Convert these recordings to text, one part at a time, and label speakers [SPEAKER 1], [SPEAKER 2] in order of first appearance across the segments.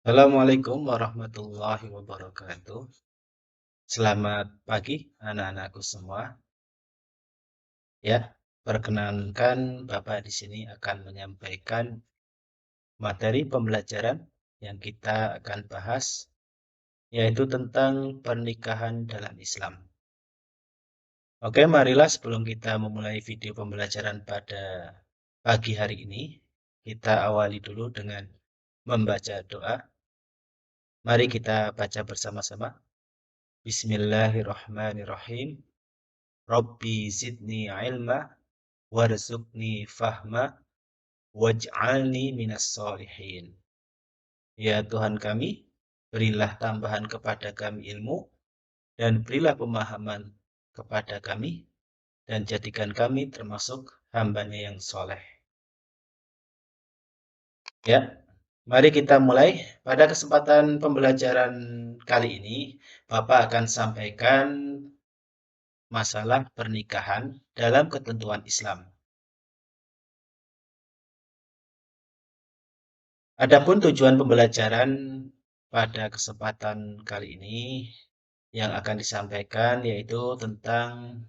[SPEAKER 1] Assalamualaikum warahmatullahi wabarakatuh. Selamat pagi anak-anakku semua. Ya, perkenankan Bapak di sini akan menyampaikan materi pembelajaran yang kita akan bahas, yaitu tentang pernikahan dalam Islam. Oke, marilah sebelum kita memulai video pembelajaran pada pagi hari ini, kita awali dulu dengan membaca doa. Mari kita baca bersama-sama. Bismillahirrahmanirrahim. Rabbi zidni ilma warzuqni fahma waj'alni minas solihin. Ya Tuhan kami, berilah tambahan kepada kami ilmu dan berilah pemahaman kepada kami dan jadikan kami termasuk hamba-Nya yang soleh. Ya, mari kita mulai. Pada kesempatan pembelajaran kali ini, Bapak akan sampaikan masalah pernikahan dalam ketentuan Islam. Adapun tujuan pembelajaran pada kesempatan kali ini yang akan disampaikan yaitu tentang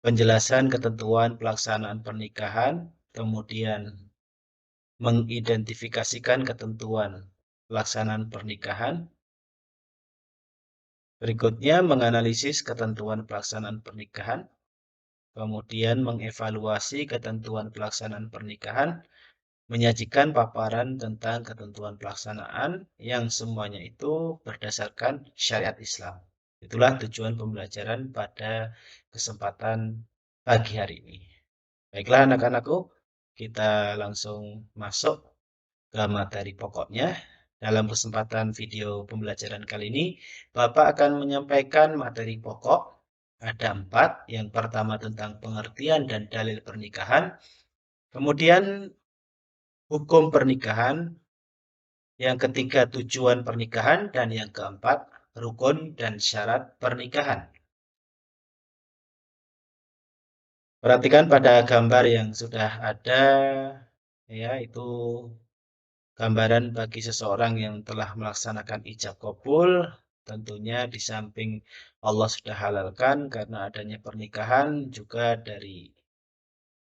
[SPEAKER 1] penjelasan ketentuan pelaksanaan pernikahan, kemudian mengidentifikasikan ketentuan pelaksanaan pernikahan, berikutnya menganalisis ketentuan pelaksanaan pernikahan, kemudian mengevaluasi ketentuan pelaksanaan pernikahan, menyajikan paparan tentang ketentuan pelaksanaan yang semuanya itu berdasarkan syariat Islam. Itulah tujuan pembelajaran pada kesempatan pagi hari ini. Baiklah anak-anakku, kita langsung masuk ke materi pokoknya. Dalam kesempatan video pembelajaran kali ini, Bapak akan menyampaikan materi pokok. Ada 4. Yang pertama tentang pengertian dan dalil pernikahan. Kemudian hukum pernikahan, yang ketiga tujuan pernikahan, dan yang keempat rukun dan syarat pernikahan. Perhatikan pada gambar yang sudah ada, ya, itu gambaran bagi seseorang yang telah melaksanakan ijab qabul. Tentunya di samping Allah sudah halalkan karena adanya pernikahan, juga dari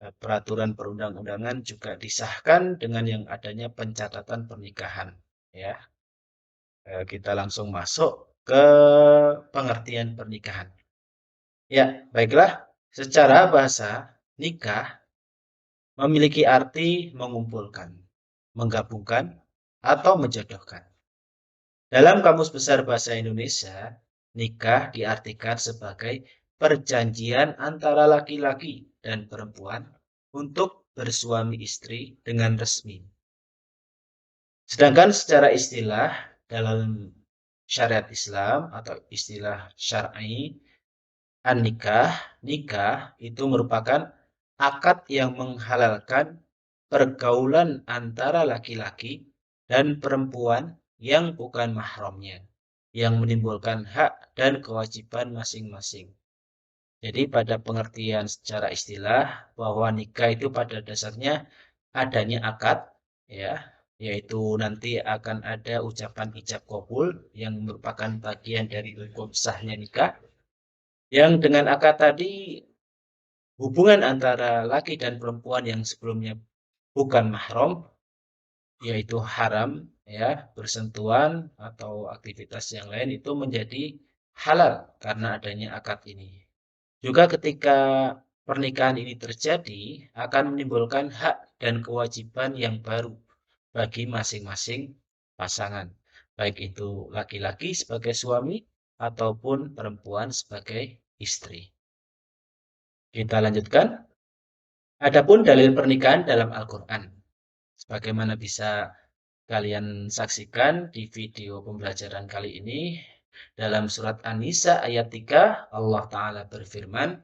[SPEAKER 1] peraturan perundang-undangan juga disahkan dengan yang adanya pencatatan pernikahan, ya. Kita langsung masuk ke pengertian pernikahan. Ya, baiklah. Secara bahasa, nikah memiliki arti mengumpulkan, menggabungkan, atau menjodohkan. Dalam Kamus Besar Bahasa Indonesia, nikah diartikan sebagai perjanjian antara laki-laki dan perempuan untuk bersuami istri dengan resmi. Sedangkan secara istilah dalam syariat Islam atau istilah syar'i, nikah itu merupakan akad yang menghalalkan pergaulan antara laki-laki dan perempuan yang bukan mahramnya, yang menimbulkan hak dan kewajiban masing-masing. Jadi pada pengertian secara istilah bahwa nikah itu pada dasarnya adanya akad, ya, yaitu nanti akan ada ucapan ijab qabul yang merupakan bagian dari hukum sahnya nikah. Yang dengan akad tadi hubungan antara laki dan perempuan yang sebelumnya bukan mahram, yaitu haram, ya, bersentuhan atau aktivitas yang lain itu menjadi halal karena adanya akad ini. Juga ketika pernikahan ini terjadi akan menimbulkan hak dan kewajiban yang baru bagi masing-masing pasangan, baik itu laki-laki sebagai suami ataupun perempuan sebagai istri. Kita lanjutkan. Adapun dalil pernikahan dalam Al-Quran, sebagaimana bisa kalian saksikan di video pembelajaran kali ini, dalam surat An-Nisa ayat 3, Allah Ta'ala berfirman,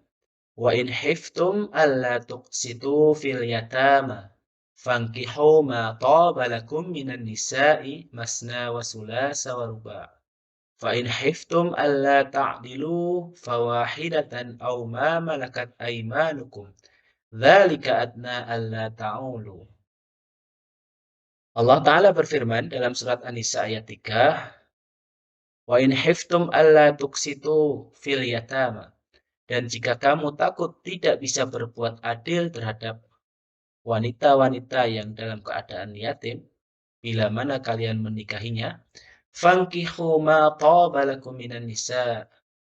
[SPEAKER 1] Wa in hiftum alla tuqsitu fil yatama fankihu ma taba lakum minan nisa'i masna wa sulasa wa ruba. Fa in hiftum alla ta'dilu fawahidatan aw ma malakat aymanukum dzalika adna alla ta'ulu. Allah Ta'ala berfirman dalam surat An-Nisa ayat 3, "Wa in khiftum alla tuqsitu fil yatama." Dan jika kamu takut tidak bisa berbuat adil terhadap wanita-wanita yang dalam keadaan yatim, bila mana kalian menikahinya, fankihu ma taba lakum minan nisa,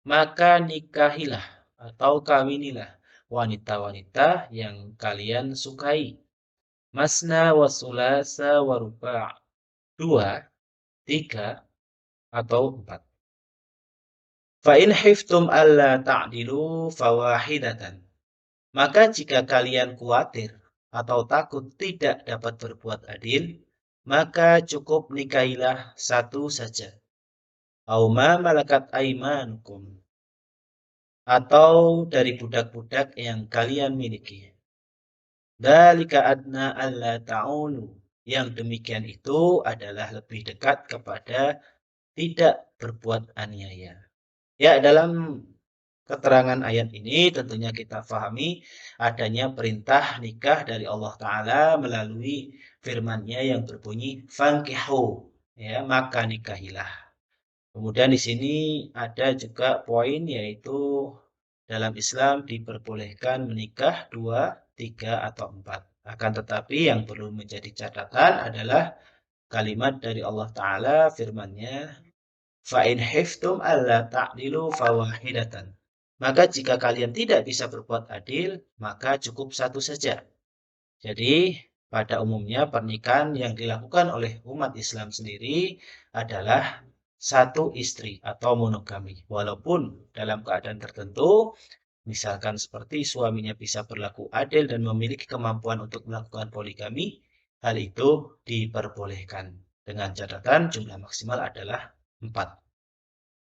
[SPEAKER 1] maka nikahilah atau kawinilah wanita-wanita yang kalian sukai. Masna wa sulasa wa ruba'. Dua, tiga, atau empat. Fa in khiftum alla ta'dilu fawahidatan. Maka jika kalian khawatir atau takut tidak dapat berbuat adil, maka cukup nikahilah satu saja. Au ma malakat aimanukum, atau dari budak-budak yang kalian miliki. Dzalika adna alla ta'ulu. Yang demikian itu adalah lebih dekat kepada tidak berbuat aniaya. Ya, dalam keterangan ayat ini tentunya kita pahami adanya perintah nikah dari Allah Ta'ala melalui firman-Nya yang berbunyi fankihu, ya, maka nikahilah. Kemudian di sini ada juga poin yaitu dalam Islam diperbolehkan menikah 2, 3, atau 4. Akan tetapi yang perlu menjadi catatan adalah kalimat dari Allah Ta'ala firman-Nya fa'in khiftum alla ta'dilu fawahidatan. Maka jika kalian tidak bisa berbuat adil, maka cukup satu saja. Jadi, pada umumnya pernikahan yang dilakukan oleh umat Islam sendiri adalah satu istri atau monogami. Walaupun dalam keadaan tertentu, misalkan seperti suaminya bisa berlaku adil dan memiliki kemampuan untuk melakukan poligami, hal itu diperbolehkan. Dengan catatan jumlah maksimal adalah 4.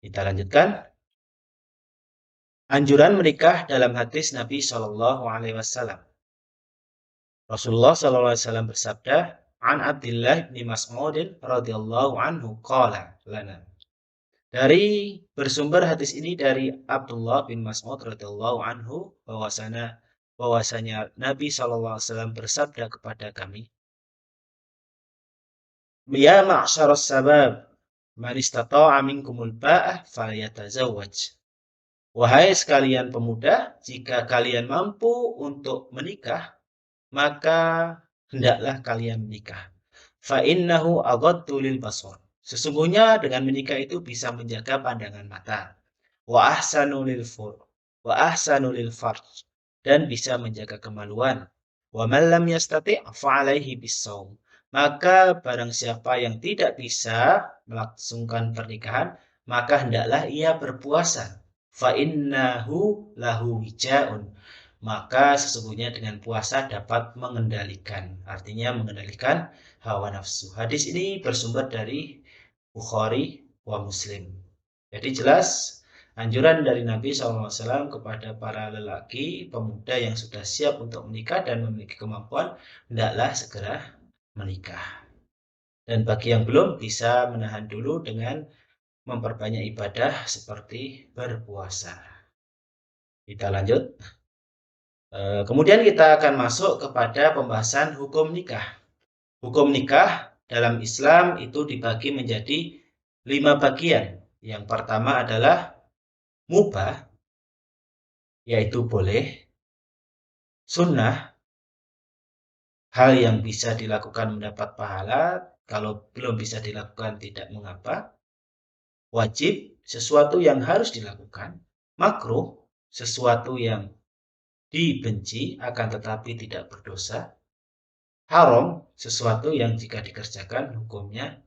[SPEAKER 1] Kita lanjutkan. Anjuran menikah dalam hadis Nabi Shallallahu Alaihi Wasallam. Rasulullah Shallallahu Alaihi Wasallam bersabda, "An Abdullah bin Mas'ud radhiyallahu anhu qala lana." Dari bersumber hadis ini dari Abdullah bin Mas'ud radhiyallahu anhu bahwasanya Nabi Shallallahu Alaihi Wasallam bersabda kepada kami, "Ya ma'syaras sabab, man istata'a minkumul ba'ah falyatazawwaj." Wahai sekalian pemuda, jika kalian mampu untuk menikah, maka hendaklah kalian menikah. Fa innahu aghaddu lil basar. Sesungguhnya dengan menikah itu bisa menjaga pandangan mata. Wa ahsanu lil farj, dan bisa menjaga kemaluan. Wa man lam yastati' fa alaihi bisawm. Maka barang siapa yang tidak bisa melangsungkan pernikahan, maka hendaklah ia berpuasa. Fa innahu lahu wijaun. Maka sesungguhnya dengan puasa dapat mengendalikan, artinya mengendalikan hawa nafsu. Hadis ini bersumber dari Bukhari wa Muslim. Jadi jelas anjuran dari Nabi SAW kepada para lelaki pemuda yang sudah siap untuk menikah dan memiliki kemampuan, hendaklah segera menikah. Dan bagi yang belum, bisa menahan dulu dengan memperbanyak ibadah seperti berpuasa. Kita lanjut. Kemudian kita akan masuk kepada pembahasan hukum nikah. Hukum nikah dalam Islam itu dibagi menjadi 5 bagian. Yang pertama adalah mubah, yaitu boleh. Sunnah, hal yang bisa dilakukan mendapat pahala, kalau belum bisa dilakukan tidak mengapa. Wajib, sesuatu yang harus dilakukan. Makruh, sesuatu yang dibenci akan tetapi tidak berdosa. Haram, sesuatu yang jika dikerjakan hukumnya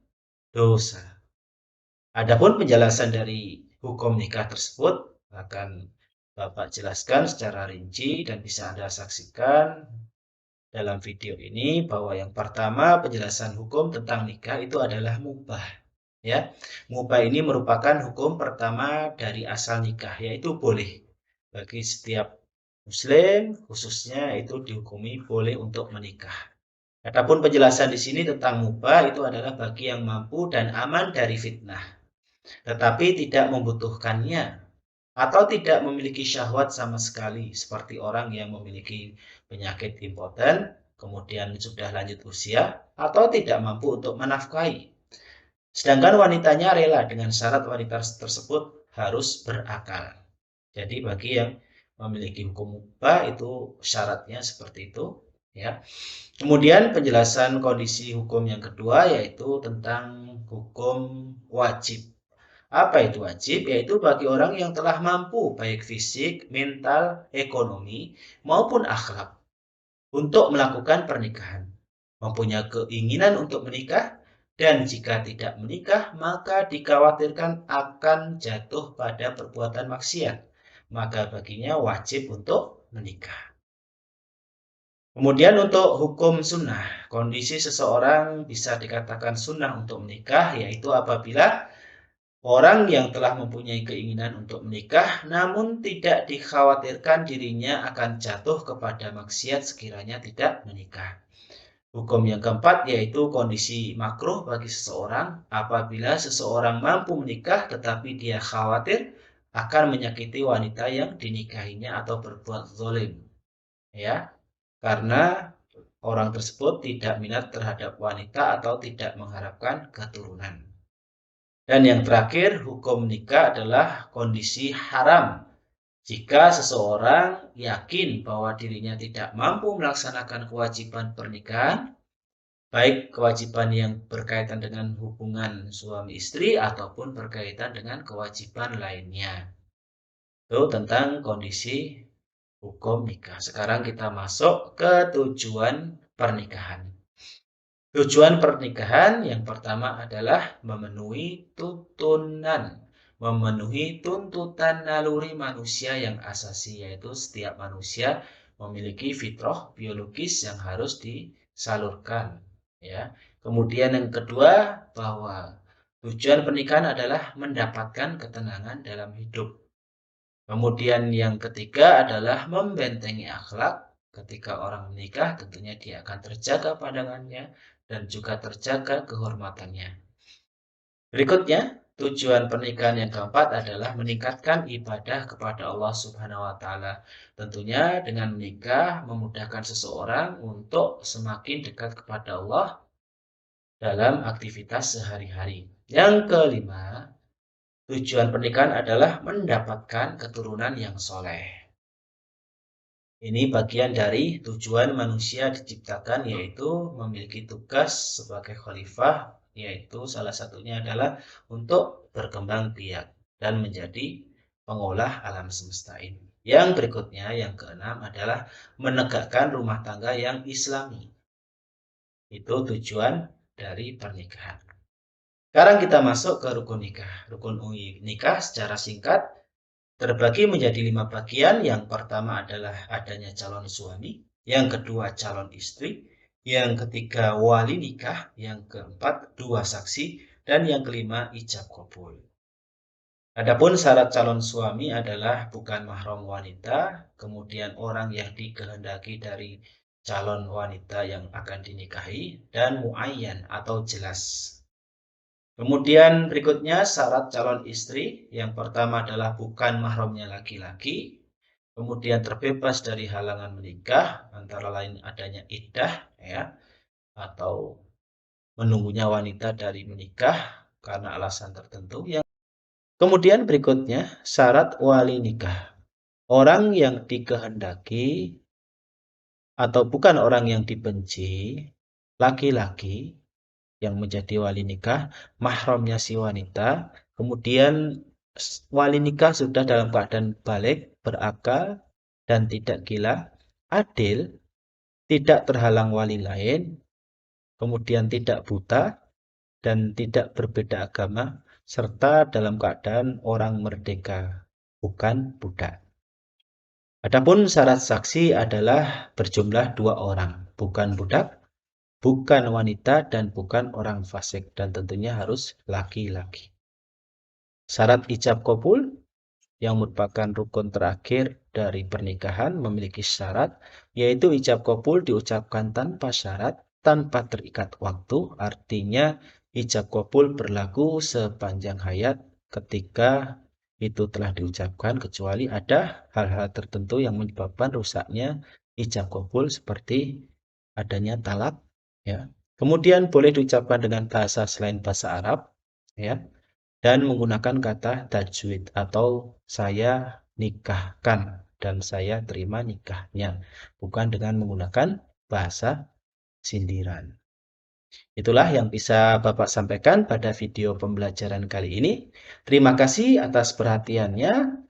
[SPEAKER 1] dosa. Adapun penjelasan dari hukum nikah tersebut akan Bapak jelaskan secara rinci dan bisa Anda saksikan dalam video ini bahwa yang pertama penjelasan hukum tentang nikah itu adalah mubah. Ya, mubah ini merupakan hukum pertama dari asal nikah, yaitu boleh bagi setiap Muslim, khususnya itu dihukumi boleh untuk menikah. Adapun penjelasan di sini tentang mubah itu adalah bagi yang mampu dan aman dari fitnah, tetapi tidak membutuhkannya atau tidak memiliki syahwat sama sekali, seperti orang yang memiliki penyakit impoten kemudian sudah lanjut usia, atau tidak mampu untuk menafkahi. Sedangkan wanitanya rela dengan syarat wanita tersebut harus berakal. Jadi bagi yang memiliki hukum mubah itu syaratnya seperti itu, ya. Kemudian penjelasan kondisi hukum yang kedua yaitu tentang hukum wajib. Apa itu wajib? Yaitu bagi orang yang telah mampu baik fisik, mental, ekonomi maupun akhlak untuk melakukan pernikahan, mempunyai keinginan untuk menikah, dan jika tidak menikah maka dikhawatirkan akan jatuh pada perbuatan maksiat, maka baginya wajib untuk menikah. Kemudian untuk hukum sunnah, kondisi seseorang bisa dikatakan sunnah untuk menikah, yaitu apabila orang yang telah mempunyai keinginan untuk menikah, namun tidak dikhawatirkan dirinya akan jatuh kepada maksiat sekiranya tidak menikah. Hukum yang keempat yaitu kondisi makruh bagi seseorang apabila seseorang mampu menikah tetapi dia khawatir akan menyakiti wanita yang dinikahinya atau berbuat zalim. Ya, karena orang tersebut tidak minat terhadap wanita atau tidak mengharapkan keturunan. Dan yang terakhir, hukum nikah adalah kondisi haram. Jika seseorang yakin bahwa dirinya tidak mampu melaksanakan kewajiban pernikahan, baik kewajiban yang berkaitan dengan hubungan suami istri ataupun berkaitan dengan kewajiban lainnya. Itu tentang kondisi hukum nikah. Sekarang kita masuk ke tujuan pernikahan. Tujuan pernikahan yang pertama adalah memenuhi tuntutan naluri manusia yang asasi, yaitu setiap manusia memiliki fitrah biologis yang harus disalurkan, ya. Kemudian yang kedua, bahwa tujuan pernikahan adalah mendapatkan ketenangan dalam hidup. Kemudian yang ketiga adalah membentengi akhlak. Ketika orang menikah, tentunya dia akan terjaga pandangannya dan juga terjaga kehormatannya. Berikutnya, tujuan pernikahan yang keempat adalah meningkatkan ibadah kepada Allah Subhanahu wa taala. Tentunya dengan menikah memudahkan seseorang untuk semakin dekat kepada Allah dalam aktivitas sehari-hari. Yang kelima, tujuan pernikahan adalah mendapatkan keturunan yang soleh. Ini bagian dari tujuan manusia diciptakan, yaitu memiliki tugas sebagai khalifah, yaitu salah satunya adalah untuk berkembang biak dan menjadi pengolah alam semesta ini. Yang berikutnya, yang keenam adalah menegakkan rumah tangga yang islami. Itu tujuan dari pernikahan. Sekarang kita masuk ke rukun nikah. Rukun nikah secara singkat terbagi menjadi 5 bagian. Yang pertama adalah adanya calon suami, yang kedua calon istri, yang ketiga wali nikah, yang keempat 2 saksi, dan yang kelima ijab kabul. Adapun syarat calon suami adalah bukan mahram wanita, kemudian orang yang dikehendaki dari calon wanita yang akan dinikahi, dan muayyan atau jelas. Kemudian berikutnya syarat calon istri. Yang pertama adalah bukan mahramnya laki-laki. Kemudian terbebas dari halangan menikah, antara lain adanya iddah, ya, atau menunggunya wanita dari menikah karena alasan tertentu. Kemudian berikutnya syarat wali nikah. Orang yang dikehendaki atau bukan orang yang dibenci, laki-laki yang menjadi wali nikah, mahramnya si wanita, kemudian wali nikah sudah dalam keadaan balik, berakal, dan tidak gila, adil, tidak terhalang wali lain, kemudian tidak buta, dan tidak berbeda agama, serta dalam keadaan orang merdeka, bukan budak. Adapun syarat saksi adalah berjumlah 2 orang, bukan budak, bukan wanita, dan bukan orang fasik, dan tentunya harus laki-laki. Syarat ijab kabul yang merupakan rukun terakhir dari pernikahan memiliki syarat, yaitu ijab kabul diucapkan tanpa syarat, tanpa terikat waktu. Artinya ijab kabul berlaku sepanjang hayat ketika itu telah diucapkan, kecuali ada hal-hal tertentu yang menyebabkan rusaknya ijab kabul seperti adanya talak, ya. Kemudian boleh diucapkan dengan bahasa selain bahasa Arab, ya, dan menggunakan kata tajwid atau saya nikahkan dan saya terima nikahnya, bukan dengan menggunakan bahasa sindiran. Itulah yang bisa Bapak sampaikan pada video pembelajaran kali ini. Terima kasih atas perhatiannya.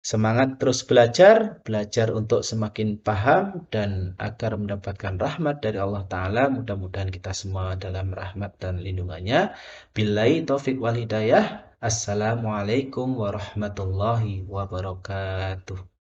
[SPEAKER 1] Semangat terus belajar, belajar untuk semakin paham dan agar mendapatkan rahmat dari Allah Ta'ala. Mudah-mudahan kita semua dalam rahmat dan lindungannya. Billahi taufiq wal hidayah. Assalamualaikum warahmatullahi wabarakatuh.